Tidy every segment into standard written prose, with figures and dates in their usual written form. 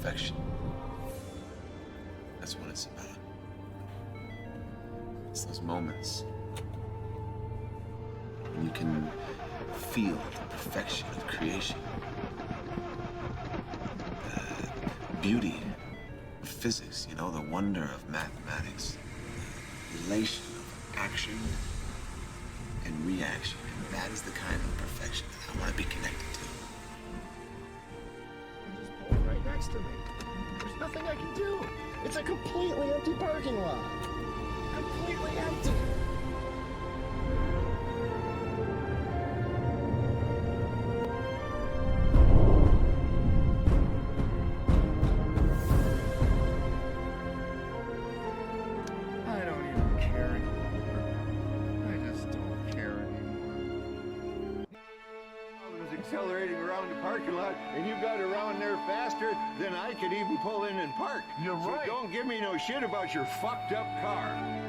perfection. That's what it's about. It's those moments when you can feel the perfection of creation, the beauty of physics, you know, the wonder of mathematics, the elation of action and reaction. And that is the kind of perfection that I want to be connected to. Just pull right next to me. There's nothing I can do. It's a completely empty parking lot. Completely empty. I don't even care anymore. I just don't care anymore. I was accelerating around the parking lot, and you got around there faster than I could even pull in and park. You're right. So don't give me no shit about your fucked up car.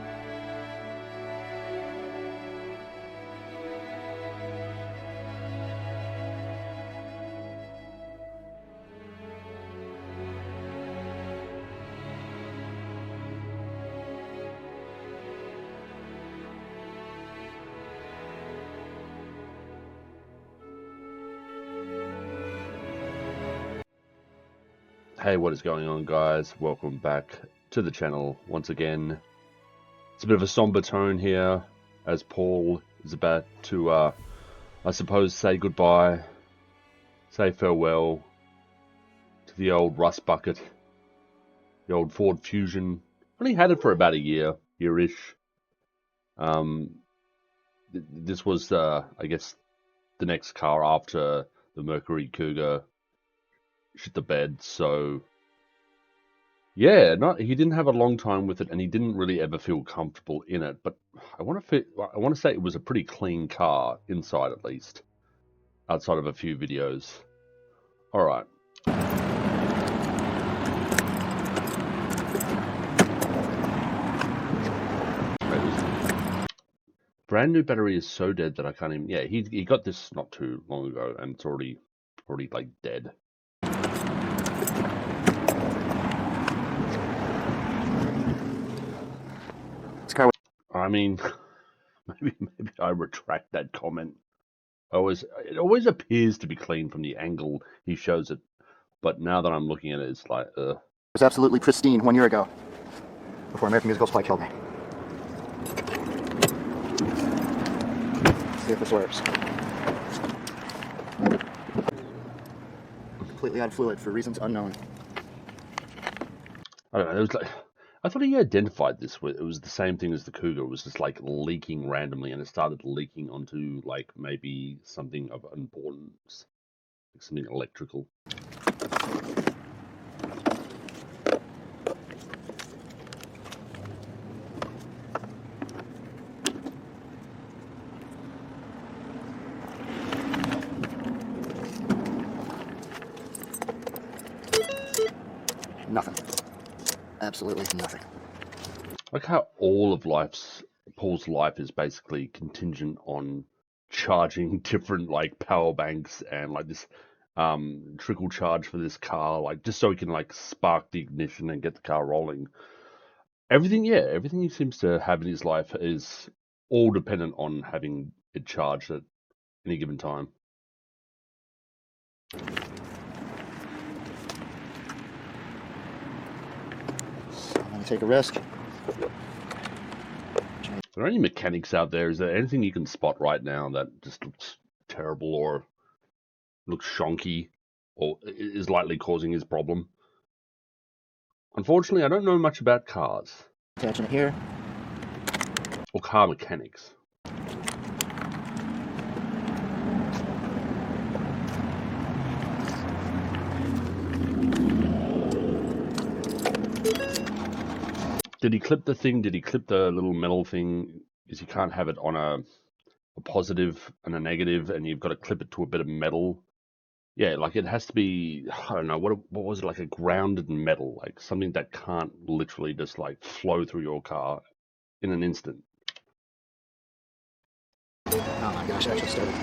Hey, what is going on, guys? Welcome back to the channel once again. It's a bit of a somber tone here as Paul is about to, I suppose, say goodbye, say farewell to the old rust bucket, the old Ford Fusion. Only had it for about a year-ish. This was, I guess, the next car after the Mercury Cougar shit the bed. So yeah, he didn't have a long time with it, and he didn't really ever feel comfortable in it. But I want to say it was a pretty clean car inside, at least, outside of a few videos. All right. Brand new battery is so dead that I can't even. Yeah, he got this not too long ago, and it's already like dead. I mean, maybe I retract that comment. It always appears to be clean from the angle he shows it, but now that I'm looking at it, it's like, It was absolutely pristine 1 year ago, before American Musical Supply killed me. Let's see if this works. Completely out of fluid for reasons unknown. I don't know. It was like, I thought he identified this with, it was the same thing as the Cougar. It was just like leaking randomly, and it started leaking onto like maybe something of importance, like something electrical. Nothing. Absolutely nothing. Like how all of Paul's life is basically contingent on charging different like power banks and like this trickle charge for this car, like just so he can like spark the ignition and get the car rolling. Everything he seems to have in his life is all dependent on having it charged at any given time. I'm gonna take a risk. Are there any mechanics out there? Is there anything you can spot right now that just looks terrible or looks shonky or is likely causing his problem? Unfortunately, I don't know much about cars. Attaching it here. Or car mechanics. Did he clip the thing? Did he clip the little metal thing? Because you can't have it on a positive and a negative, and you've got to clip it to a bit of metal. Yeah, like it has to be, I don't know, what was it, like a grounded metal, like something that can't literally just like flow through your car in an instant. Oh my gosh, it actually started.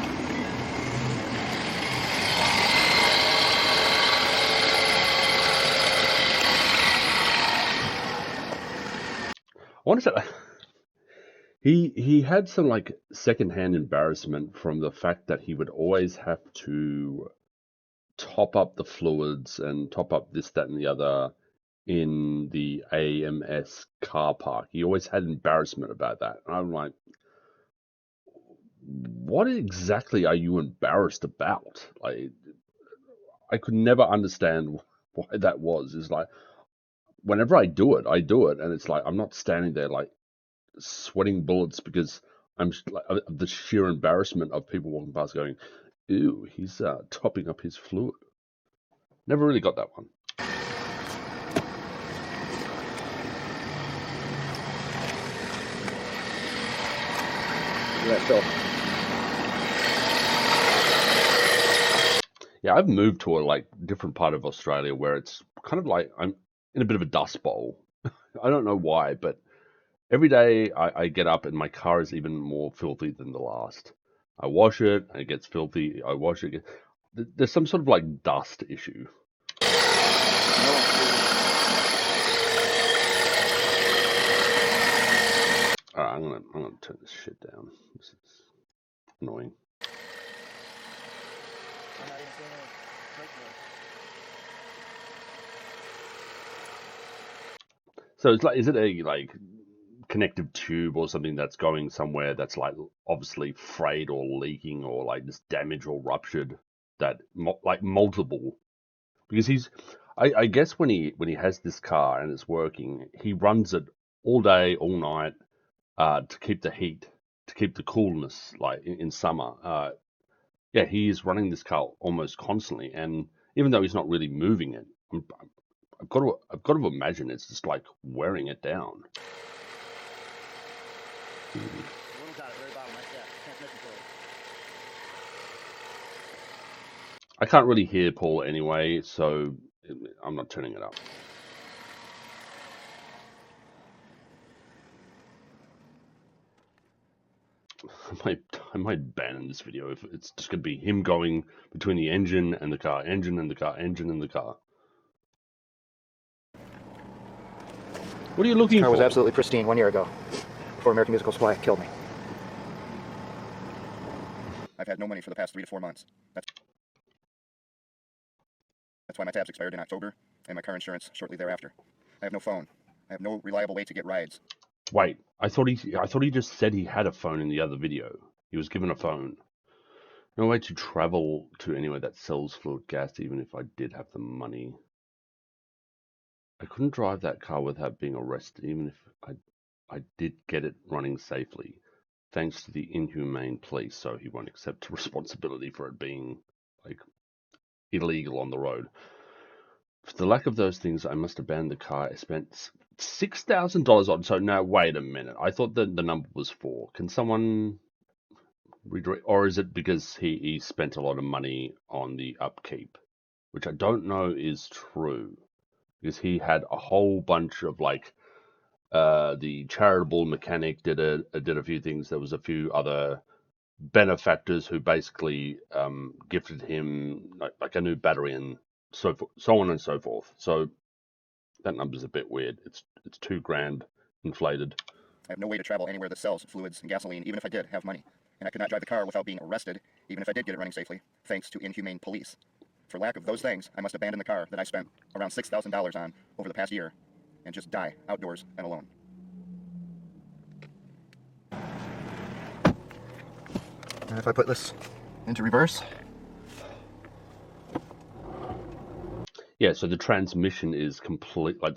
want to say he had some like secondhand embarrassment from the fact that he would always have to top up the fluids and top up this, that, and the other in the AMS car park. He always had embarrassment about that. And I'm like, what exactly are you embarrassed about? Like, I could never understand why that was. It's like, whenever I do it, and it's like, I'm not standing there like sweating bullets because I'm like, the sheer embarrassment of people walking past going, ew, he's topping up his fluid. Never really got that one. Yeah, still. Yeah, I've moved to a like different part of Australia where it's kind of like I'm in a bit of a dust bowl. I don't know why, but every day I get up and my car is even more filthy than the last. I wash it, and it gets filthy. I wash it. There's some sort of like dust issue. All right, I'm gonna turn this shit down. This is annoying. So it's like, is it a like connective tube or something that's going somewhere that's like obviously frayed or leaking or like just damaged or ruptured, that like multiple? Because I guess when he has this car and it's working, he runs it all day, all night, to keep the heat, to keep the coolness, like in summer. Yeah, he is running this car almost constantly, and even though he's not really moving it, I've got to imagine it's just like wearing it down. I can't really hear Paul anyway, so I'm not turning it up. I might ban this video if it's just going to be him going between the engine and the car, engine and the car, engine and the car. What are you looking This car for? was absolutely pristine 1 year ago, before American Musical Supply killed me. I've had no money for the past 3 to 4 months. That's why my tabs expired in October, and my car insurance shortly thereafter. I have no phone. I have no reliable way to get rides. Wait, I thought he just said he had a phone in the other video. He was given a phone. No way to travel to anywhere that sells fluid gas, even if I did have the money. I couldn't drive that car without being arrested, even if I did get it running safely, thanks to the inhumane police, so he won't accept responsibility for it being like illegal on the road. For the lack of those things, I must abandon the car. I spent $6,000 on. So now, wait a minute. I thought that the number was 4. Can someone redirect, or is it because he spent a lot of money on the upkeep, which I don't know is true, because he had a whole bunch of like the charitable mechanic did a few things. There was a few other benefactors who basically gifted him like a new battery and so on and so forth. So that number's a bit weird. It's $2,000 inflated. I have no way to travel anywhere that sells fluids and gasoline, even if I did have money. And I could not drive the car without being arrested, even if I did get it running safely, thanks to inhumane police. For lack of those things, I must abandon the car that I spent around $6,000 on over the past year and just die outdoors and alone. And if I put this into reverse, Yeah, so the transmission is complete, like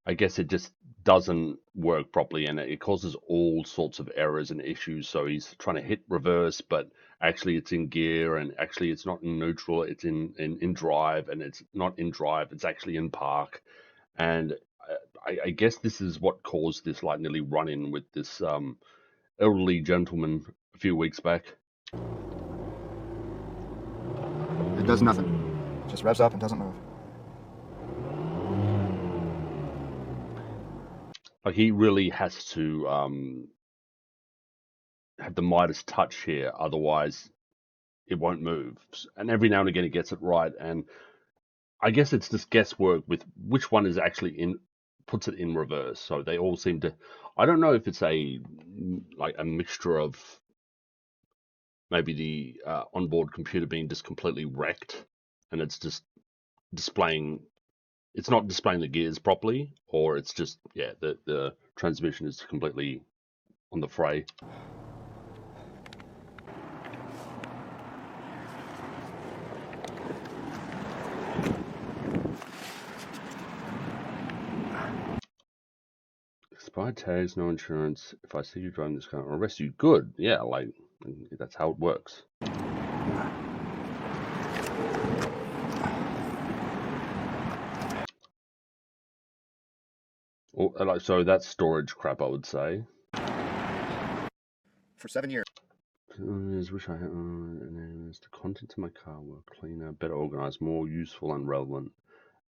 I guess it just doesn't work properly, and it causes all sorts of errors and issues. So he's trying to hit reverse, but actually it's in gear, and actually it's not in neutral, it's in drive, and it's not in drive, it's actually in park. And I guess this is what caused this like nearly run-in with this elderly gentleman a few weeks back. it does nothing. It just revs up and doesn't move. Like he really has to have the Midas touch here, otherwise it won't move. And every now and again it gets it right, and I guess it's just guesswork with which one is actually in puts it in reverse. So they all seem to. I don't know if it's a mixture of maybe the onboard computer being just completely wrecked, and it's just displaying. It's not displaying the gears properly, or it's just the transmission is completely on the fray. Expired tags, no insurance. If I see you driving this car, I'll arrest you. Good. Yeah, like that's how it works. So that's storage crap, I would say. For 7 years. Wish I had. The contents of my car were cleaner, better organized, more useful and relevant,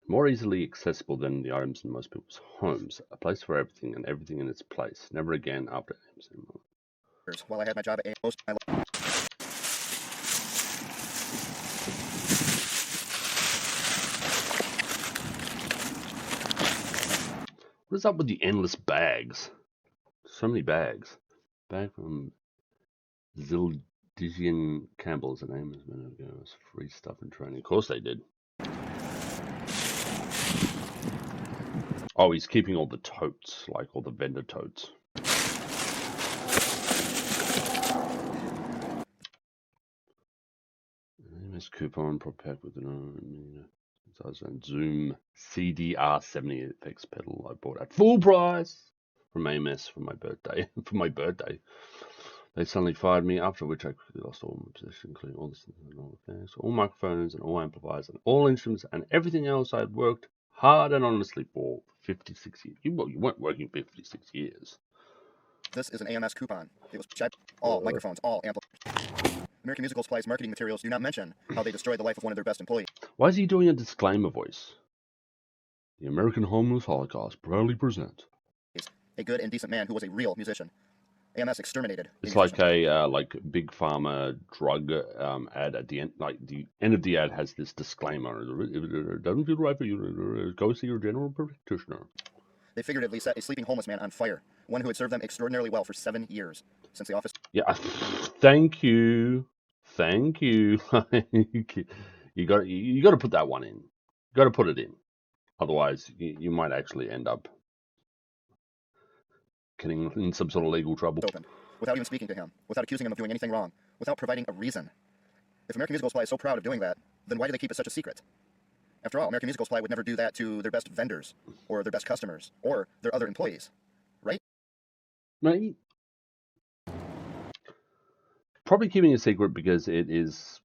more easily accessible than the items in most people's homes. A place for everything and everything in its place. Never again after Amazon. While I had my job at most of my life. What is up with the endless bags? So many bags. Bag from Zildjian Campbell is the name of it. Free stuff and training. Of course they did. Oh, he's keeping all the totes, like all the vendor totes. MS coupon prop with an Zoom CDR70 effects pedal I bought at full price from AMS for my birthday. They suddenly fired me, after which I quickly lost all my possessions, including all all microphones and all amplifiers and all instruments and everything else I had worked hard and honestly for 56 years. You weren't working 56 years. This is an AMS coupon. It was all microphones, all amplifiers. American Musical Supply's marketing materials do not mention how they destroyed the life of one of their best employees. Why is he doing a disclaimer voice? The American Homeless Holocaust proudly presents a good and decent man who was a real musician. AMS exterminated. It's like a big pharma drug ad at the end. Like the end of the ad has this disclaimer: if it doesn't feel right for you, go see your general practitioner. They figuratively set a sleeping homeless man on fire, one who had served them extraordinarily well for 7 years since the office. Yeah, thank you. You got to put that one in. You got to put it in. Otherwise, you might actually end up getting in some sort of legal trouble. Open, without even speaking to him, without accusing him of doing anything wrong, without providing a reason. If American Musical Supply is so proud of doing that, then why do they keep it such a secret? After all, American Musical Supply would never do that to their best vendors, or their best customers, or their other employees, right? Right. Probably keeping a secret because it is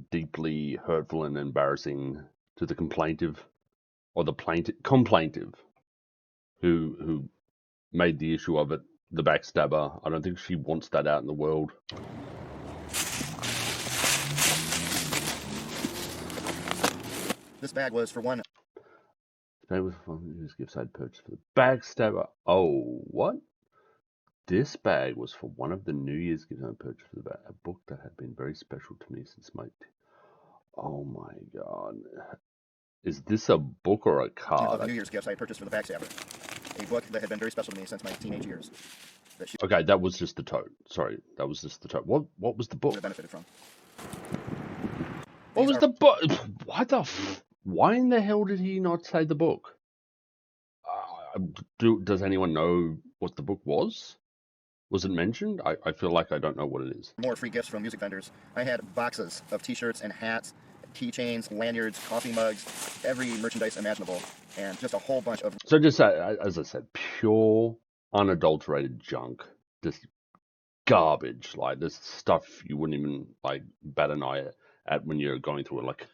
deeply hurtful and embarrassing to the complaintive, or the complaintive, who made the issue of it the backstabber. I don't think she wants that out in the world. This bag was for one. Bag was for one gift side purchase for the backstabber. Oh, what? This bag was for one of the New Year's gifts I purchased for the bag. A book that had been very special to me since my. Oh my god. Is this a book or a card? Of the New Year's gifts I had purchased for the backstabber. A book that had been very special to me since my teenage years. Okay, that was just the tote. Sorry, that was just the tote. What was the book? That benefited from. What was the book? Why in the hell did he not say the book? Does anyone know what the book was? Was it mentioned? I feel like I don't know what it is. More free gifts from music vendors. I had boxes of t-shirts and hats, keychains, lanyards, coffee mugs, every merchandise imaginable, and just a whole bunch of... So just as I said, pure, unadulterated junk. Just garbage. Like, this stuff you wouldn't even, like, bat an eye at when you're going through, like,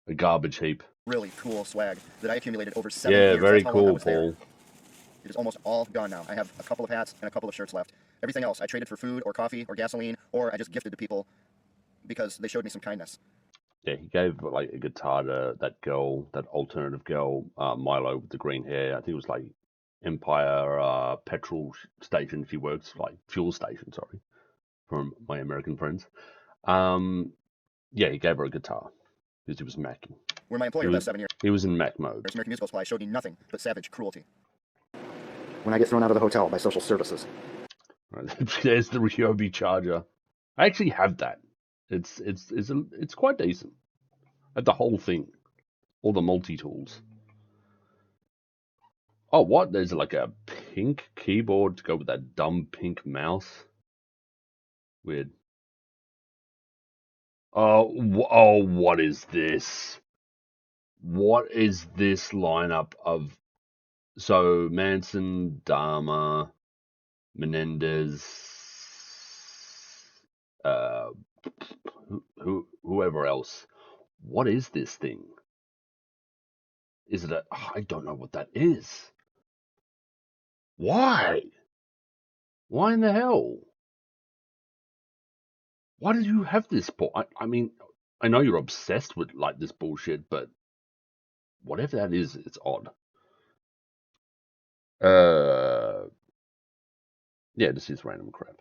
a garbage heap. Really cool swag that I accumulated over 7 years. Yeah, very cool, Paul. It is almost all gone now. I have a couple of hats and a couple of shirts left. Everything else I traded for food or coffee or gasoline, or I just gifted to people because they showed me some kindness. Yeah, he gave like a guitar to that girl, that alternative girl, Milo with the green hair. I think it was like Empire petrol station. She works, like fuel station, sorry, from my American friends. Yeah, he gave her a guitar because he was macking. where my employer left 7 years. He was in Mac mode. American Musical Supply showed me nothing but savage cruelty. When I get thrown out of the hotel by social services. Right, there's the Ryobi charger. I actually have that. It's quite decent. Like the whole thing, all the multi tools. Oh, what? There's like a pink keyboard to go with that dumb pink mouse. Weird. Oh, what is this? What is this lineup of? So Manson, Dharma, Menendez, uh, whoever else. What is this thing? Is it a? I don't know what that is. Why? Why in the hell? Why did you have this, Paul? I mean, I know you're obsessed with like this bullshit, but whatever that is, it's odd. Yeah, this is random crap.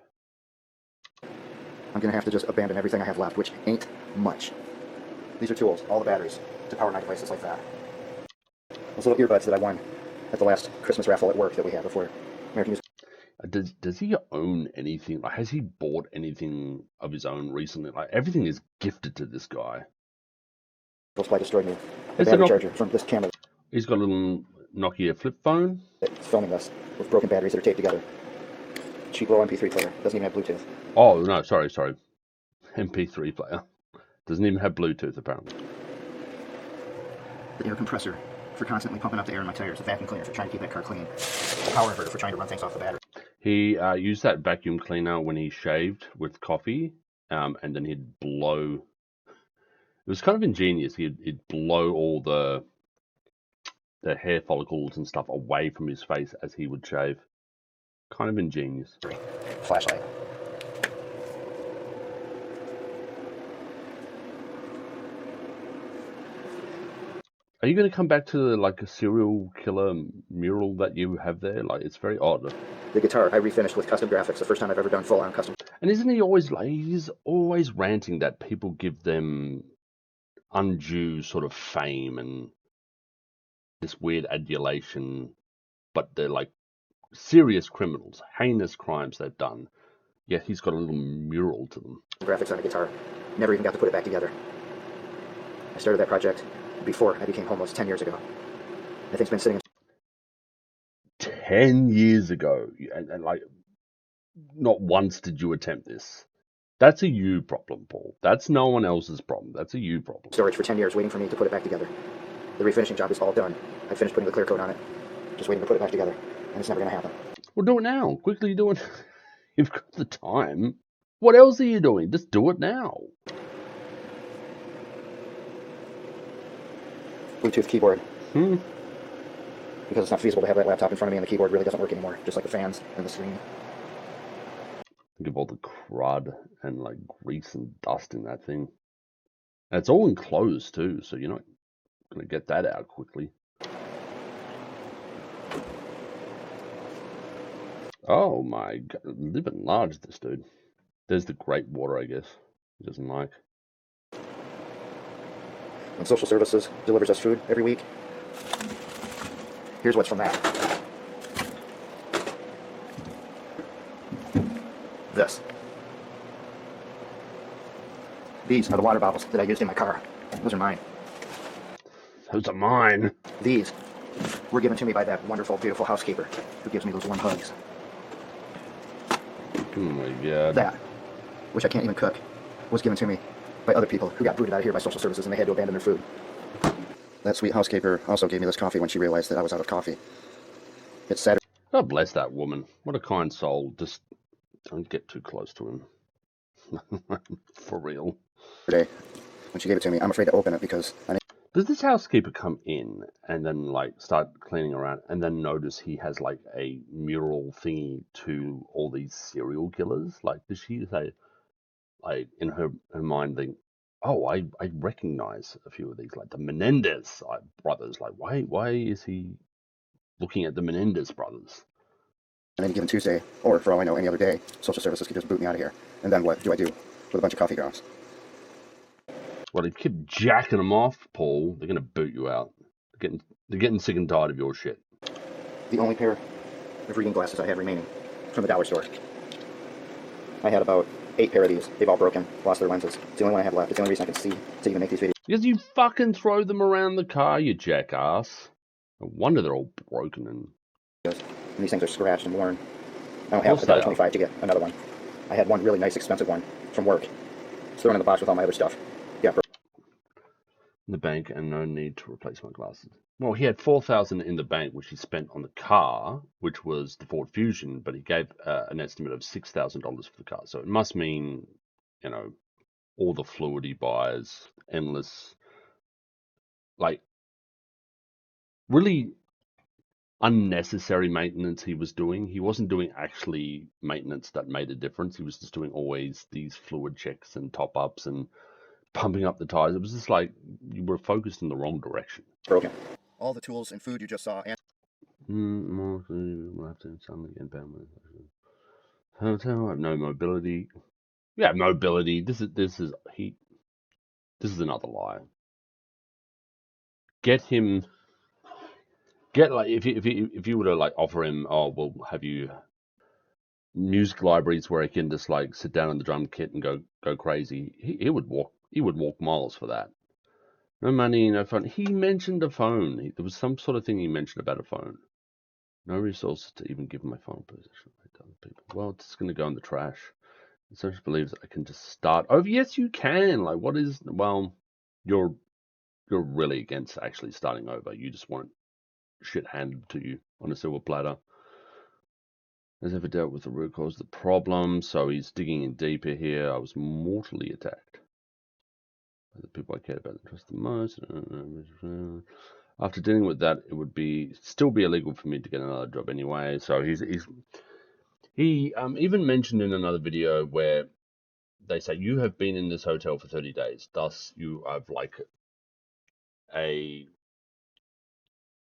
I'm gonna have to just abandon everything I have left, which ain't much. These are tools, all the batteries, to power my devices like that. Those little earbuds that I won at the last Christmas raffle at work that we had before American Music. Does he own anything? Like, has he bought anything of his own recently? Like, everything is gifted to this guy. Supply destroyed me. The Is it battery not- charger from this camera He's got a little Nokia flip phone. that's filming us with broken batteries that are taped together. Cheap little MP3 player. Doesn't even have Bluetooth. Oh, no, sorry. MP3 player. Doesn't even have Bluetooth, apparently. The air compressor for constantly pumping up the air in my tires. The vacuum cleaner for trying to keep that car clean. The power inverter for trying to run things off the battery. He used that vacuum cleaner when he shaved with coffee, and then he'd blow. It was kind of ingenious. He'd blow all the hair follicles and stuff away from his face as he would shave. Kind of ingenious. Flashlight. Are you going to come back to like a serial killer mural that you have there? Like, it's very odd. The guitar I refinished with custom graphics. The first time I've ever done full-on custom. And isn't he always like, he's always ranting that people give them undue sort of fame and this weird adulation, but they're like serious criminals, heinous crimes they've done. Yet he's got a little mural to them. Graphics on a guitar. Never even got to put it back together. I started that project before I became homeless 10 years ago. I think it's been sitting 10 years ago, and like, not once did you attempt this. That's a you problem, Paul. That's no one else's problem. That's a you problem. in storage for 10 years waiting for me to put it back together. The refinishing job is all done. I finished putting the clear coat on it. Just waiting to put it back together. And it's never going to happen. Well, do it now. Quickly do it. You've got the time. What else are you doing? Just do it now. Bluetooth keyboard. Because it's not feasible to have that laptop in front of me and the keyboard really doesn't work anymore. Just like the fans and the screen. Think of all the crud and like grease and dust in that thing. And it's all enclosed too, so you're not going to get that out quickly. Oh my god, living large, this dude. There's the great water, I guess. He doesn't like. When social services delivers us food every week, here's what's from that. This. These are the water bottles that I used in my car. Those are mine. Those are mine. These were given to me by that wonderful, beautiful housekeeper who gives me those warm hugs. Oh my god. That, which I can't even cook, was given to me by other people who got booted out of here by social services and they had to abandon their food. That sweet housekeeper also gave me this coffee when she realized that I was out of coffee. It's Saturday. God bless that woman. What a kind soul. Just don't get too close to him. For real. When she gave it to me, I'm afraid to open it because Does this housekeeper come in and then like start cleaning around and then notice he has like a mural thingy to all these serial killers? Like, does she say, like, in her mind think, oh, I recognize a few of these, like the Menendez brothers. Like, why is he looking at the Menendez brothers? on any given Tuesday, or for all I know, any other day, social services could just boot me out of here. And then what do I do with a bunch of coffee grounds? Well, if you keep jacking them off, Paul, they're going to boot you out. They're getting sick and tired of your shit. The only pair of reading glasses I had remaining from the dollar store. I had about 8 pair of these. They've all broken, lost their lenses. It's the only one I have left. It's the only reason I can see to even make these videos. Because you fucking throw them around the car, you jackass. No wonder they're all broken and... And these things are scratched and worn. I don't have $1.25 to get another one. I had one really nice, expensive one from work. It's thrown in the box with all my other stuff. Yeah. In the bank, and no need to replace my glasses. Well, he had $4,000 in the bank, which he spent on the car, which was the Ford Fusion, but he gave an estimate of $6,000 for the car. So it must mean, you know, all the fluid he buys, endless, like, really unnecessary maintenance he was doing. He wasn't doing actually maintenance that made a difference. He was just doing always these fluid checks and top-ups and pumping up the tires. It was just like you were focused in the wrong direction. Broken. All the tools and food you just saw, and More we'll have to suddenly get down with hotel. I have no mobility. Yeah, mobility. This is another lie. Get like if you were to like offer him, oh, we'll have you music libraries where he can just like sit down on the drum kit and go crazy. He would walk miles for that. No money, no phone. He mentioned a phone. There was some sort of thing he mentioned about a phone. No resources to even give my phone position to other people. Well, it's going to go in the trash. Research believes I can just start over. Yes, you can. Like, what is? Well, you're really against actually starting over. You just want shit handed to you on a silver platter. Has ever dealt with the root cause of the problem, so he's digging in deeper here. I was mortally attacked by the people I cared about and trust the most. After dealing with that, it would still be illegal for me to get another job anyway. So he even mentioned in another video where they say you have been in this hotel for 30 days, thus you have like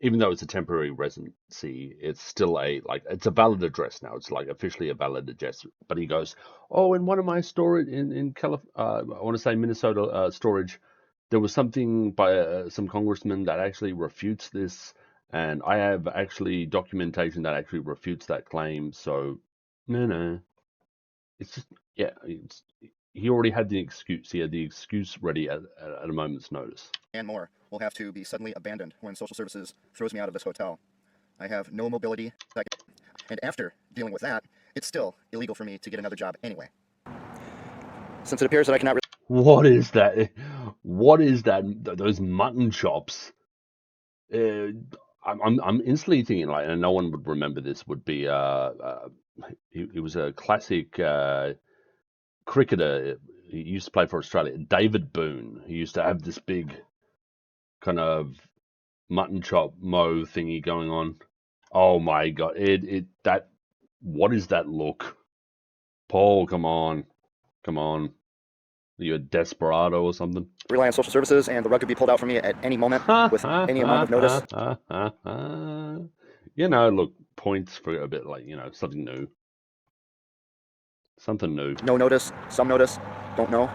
even though it's a temporary residency, it's still it's a valid address now. It's like officially a valid address. But he goes, oh, in one of my storage in California, I want to say Minnesota storage, there was something by some congressman that actually refutes this, and I have actually documentation that actually refutes that claim. So, no, it's just he already had the excuse. He had the excuse ready at a moment's notice. and more will have to be suddenly abandoned when social services throws me out of this hotel. I have no mobility, and after dealing with that, it's still illegal for me to get another job anyway. Since it appears that I cannot... What is that? What is that? Those mutton chops? I'm instantly thinking like, and no one would remember this. Would be he was a classic cricketer. He used to play for Australia. David Boone. He used to have this big kind of mutton chop mo thingy going on. Oh my god! What is that look? Paul, come on. Are you a desperado or something? rely on social services, and the rug could be pulled out from me at any moment with any amount of notice. Look, points for a bit like, something new. Something new. No notice, some notice, don't know.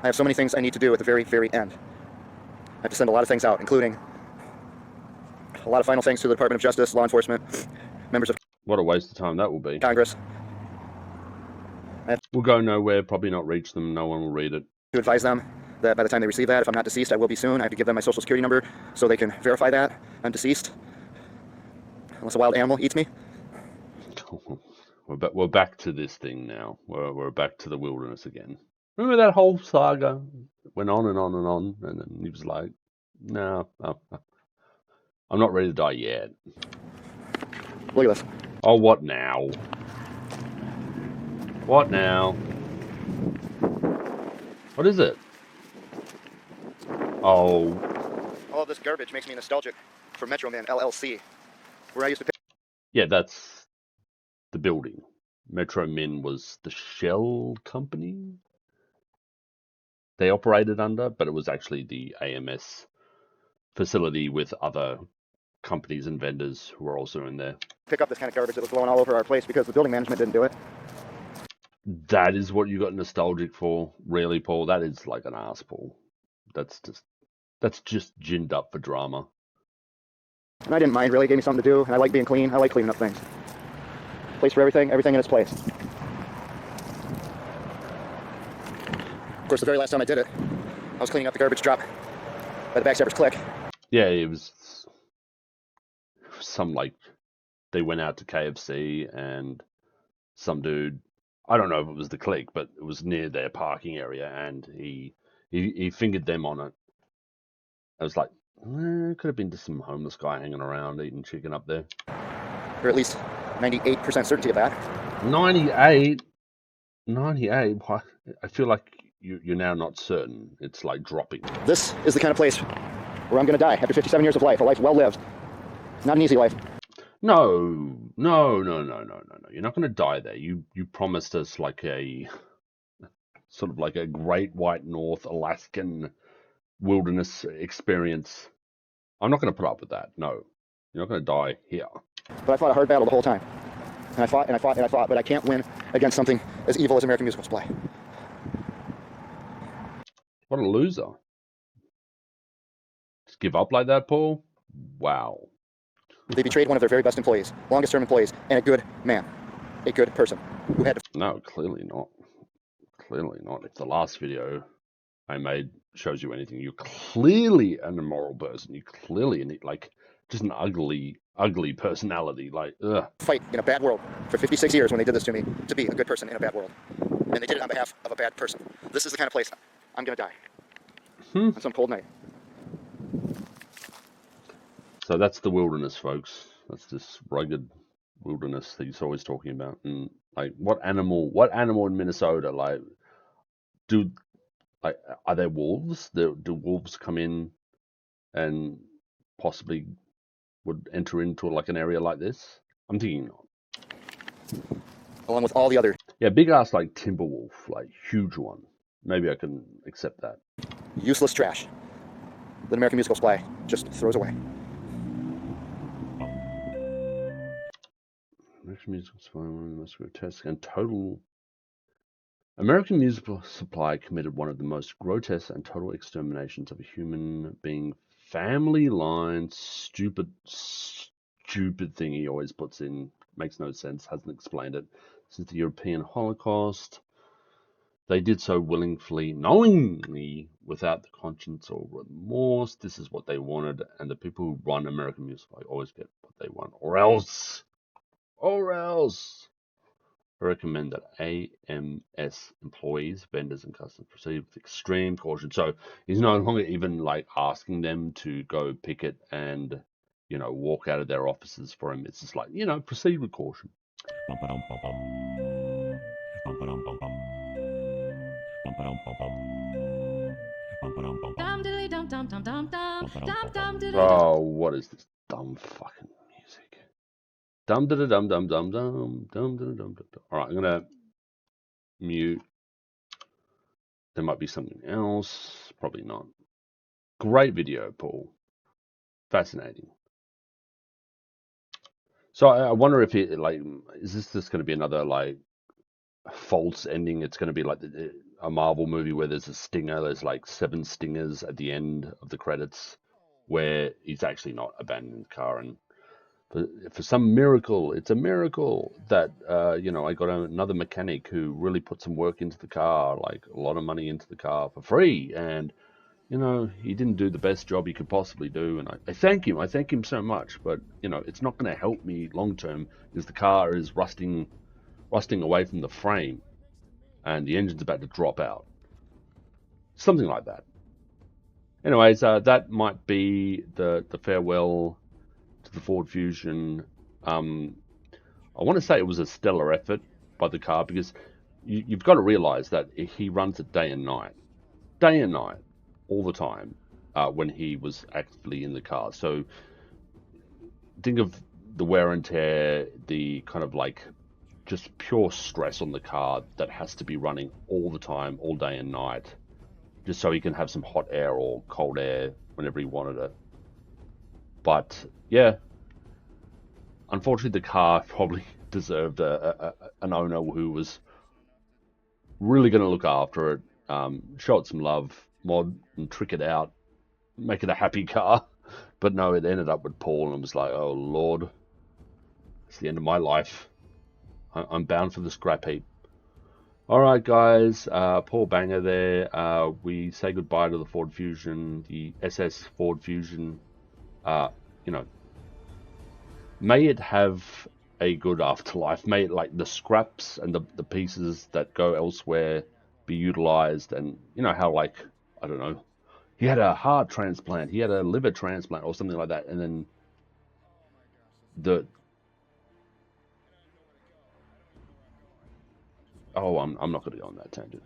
I have so many things I need to do at the very, very end. I have to send a lot of things out, including a lot of final things to the Department of Justice, law enforcement, members of What a waste of time that will be. Congress. We'll go nowhere, probably not reach them, no one will read it. To advise them that by the time they receive that, if I'm not deceased, I will be soon. I have to give them my social security number so they can verify that I'm deceased. Unless a wild animal eats me. We're back to this thing now. We're back to the wilderness again. Remember that whole saga? It went on and on and on, and then he was like, no, I'm not ready to die yet. Look at this. Oh, what now? What now? What is it? Oh. All of this garbage makes me nostalgic for Metro Man LLC, where I used to pay. Yeah, that's the building. Metro Min was the shell company they operated under, but it was actually the AMS facility with other companies and vendors who were also in there. Pick up this kind of garbage that was blowing all over our place because the building management didn't do it. That is what you got nostalgic for, really, Paul? That is like an ass, Paul. That's just ginned up for drama. And I didn't mind, really. It gave me something to do, and I like being clean. I like cleaning up things. Place for everything in its place. Of course, the very last time I did it, I was cleaning up the garbage drop by the backstabber's click. Yeah, it was some like they went out to KFC and some dude, I don't know if it was the clique, but it was near their parking area, and he fingered them on it. I was like, could have been just some homeless guy hanging around eating chicken up there. Or at least 98% certainty of that. 98? Why? I feel like you're now not certain. It's like dropping. This is the kind of place where I'm going to die after 57 years of life, a life well lived. Not an easy life. No. You're not going to die there. You promised us like a sort of like a Great White North Alaskan wilderness experience. I'm not going to put up with that. No, you're not going to die here. But I fought a hard battle the whole time. And I fought, but I can't win against something as evil as American musical supply. What a loser. Just give up like that, Paul? Wow. They betrayed one of their very best employees, longest term employees, and a good man, a good person who had to... No, clearly not. Clearly not. If the last video I made shows you anything, you're clearly an immoral person. You're clearly like just an ugly personality. Like, ugh. Fight in a bad world for 56 years when they did this to me to be a good person in a bad world. And they did it on behalf of a bad person. This is the kind of place I'm going to die on some cold night. So that's the wilderness, folks. That's this rugged wilderness that he's always talking about. And like, what animal in Minnesota, like, are there wolves? Do wolves come in and possibly would enter into like an area like this? I'm thinking not. Along with all the other... Yeah, big ass like timber wolf, like huge one. Maybe I can accept that. useless trash that American musical supply just throws away. American Musical Supply, one of the most grotesque and total. American Musical Supply committed one of the most grotesque and total exterminations of a human being. Family line, stupid thing he always puts in. Makes no sense, hasn't explained it. Since the European Holocaust, they did so willingly, knowingly, without the conscience or remorse. This is what they wanted, and the people who run American Music Supply always get what they want, or else. I recommend that AMS employees, vendors, and customers proceed with extreme caution. So he's no longer even like asking them to go picket and, walk out of their offices for him. It's just like, proceed with caution. Oh, what is this dumb fucking music? Dum da dum dum dum dum dum dum dum. All right, I'm gonna mute. There might be something else. Probably not. Great video, Paul. Fascinating. So I wonder if is this just going to be another like false ending? It's going to be like a Marvel movie where there's a stinger. There's like 7 stingers at the end of the credits, where he's actually not abandoning the car, and for some miracle, it's a miracle that I got another mechanic who really put some work into the car, like a lot of money into the car for free, and he didn't do the best job he could possibly do, and I thank him so much, but it's not going to help me long term because the car is rusting away from the frame and the engine's about to drop out, something like that. Anyways, that might be the farewell to the Ford Fusion. I want to say it was a stellar effort by the car, because you've got to realize that he runs it day and night, all the time, when he was actively in the car. So think of the wear and tear, the kind of like just pure stress on the car that has to be running all the time, all day and night, just so he can have some hot air or cold air whenever he wanted it. But yeah, unfortunately, the car probably deserved an owner who was really going to look after it, show it some love, mod and trick it out, make it a happy car. But no, it ended up with Paul, and it was like, oh Lord, it's the end of my life. I'm bound for the scrap heap. All right, guys, Paul Banger there. We say goodbye to the Ford Fusion, the SS Ford Fusion. You know, may it have a good afterlife. May it, like, the scraps and the pieces that go elsewhere be utilized. And you know how, like, I don't know, he had a heart transplant, he had a liver transplant or something like that, and then the I'm not going to go on that tangent.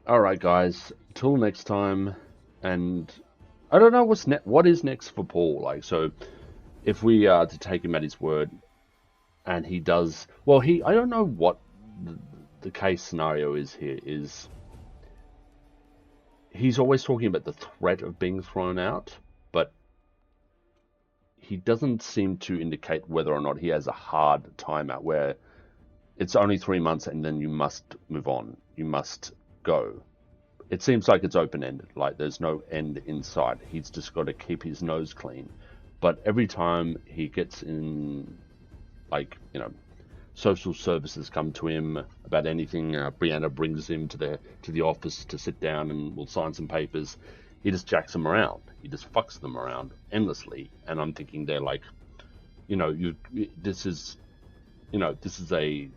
All right, guys, till next time. And I don't know what is next for Paul. Like, so if we are to take him at his word, and he does well, I don't know what the case scenario is here. Is he's always talking about the threat of being thrown out, but he doesn't seem to indicate whether or not he has a hard timeout where it's only 3 months and then you must move on, you must go. It seems like it's open-ended, like there's no end in sight. He's just got to keep his nose clean. But every time he gets in, like, you know, social services come to him about anything, Brianna brings him to the office to sit down and we'll sign some papers. He just jacks them around. He just fucks them around endlessly. And I'm thinking they're like, you know, this is a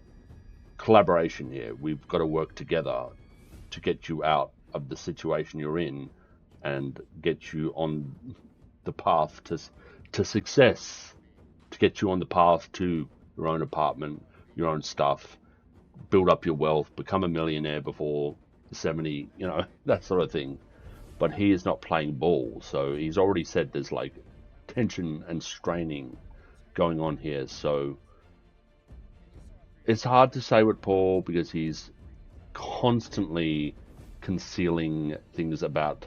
collaboration here. We've got to work together to get you out of the situation you're in and get you on the path to success, to get you on the path to your own apartment, your own stuff, build up your wealth, become a millionaire before 70, you know, that sort of thing. But he is not playing ball, so he's already said there's like tension and straining going on here. So it's hard to say with Paul because he's constantly concealing things about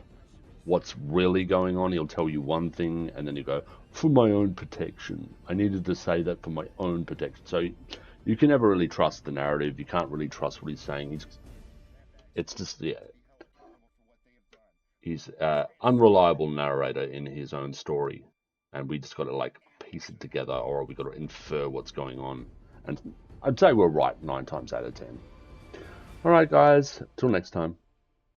what's really going on. He'll tell you one thing and then he'll go, for my own protection. I needed to say that for my own protection. So you can never really trust the narrative. You can't really trust what he's saying. It's just, yeah, he's an unreliable narrator in his own story. And we just got to, like, piece it together, or we got to infer what's going on. And I'd say we're right 9 times out of 10. All right, guys, till next time.